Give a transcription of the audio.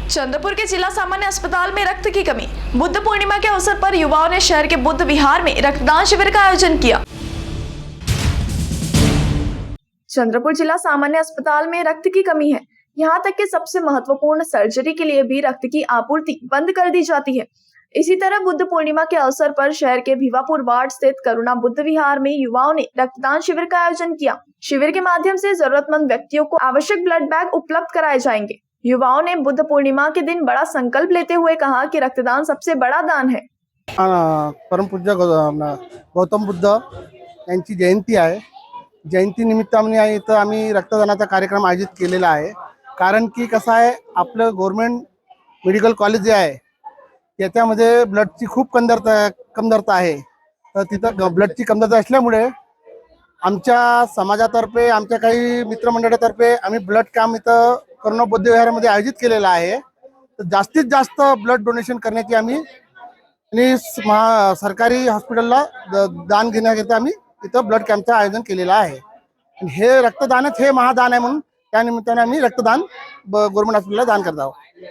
चंद्रपुर के जिला सामान्य अस्पताल में रक्त की कमी। बुद्ध पूर्णिमा के अवसर पर युवाओं ने शहर के बुद्ध विहार में रक्तदान शिविर का आयोजन किया। चंद्रपुर जिला सामान्य अस्पताल में रक्त की कमी है। यहाँ तक कि सबसे महत्वपूर्ण सर्जरी के लिए भी रक्त की आपूर्ति बंद कर दी जाती है। इसी तरह बुद्ध पूर्णिमा के अवसर पर शहर के भिवापुर वार्ड स्थित करुणा बुद्ध विहार में युवाओं ने रक्तदान शिविर का आयोजन किया। शिविर के माध्यम से जरूरतमंद व्यक्तियों को आवश्यक ब्लड बैग उपलब्ध कराए जाएंगे। युवाओं ने बुद्ध पूर्णिमा के दिन बड़ा संकल्प लेते हुए कहा कि रक्तदान सबसे बड़ा दान है। परम पूज्य गौतम बुद्ध यांची जयंती आहे। जयंती निमित्ताने इथं आम्ही रक्तदानाचा कार्यक्रम आयोजित केलेला आहे। कारण की कसं आहे, आपलं गव्हर्नमेंट मेडिकल कॉलेज जे आहे त्याच्यामध्ये ब्लडची खूप कमतरता आहे। तर तिथं ब्लडची कमतरता असल्यामुळे आमच्या समाजातर्फे, आमच्या काही मित्रमंडळातर्फे आम्ही ब्लड कॅम्प इथं करुणा बुद्ध विहारामध्ये आयोजित केलेला आहे। तर जास्तीत जास्त ब्लड डोनेशन करण्याची आम्ही आणि सरकारी हॉस्पिटलला दान घेण्याकरिता आम्ही इथं ब्लड कॅम्पचं आयोजन केलेलं आहे। आणि हे रक्तदानच हे महादान आहे, म्हणून त्या निमित्ताने आम्ही रक्तदान गव्हर्नमेंट हॉस्पिटलला दान करत आहोत।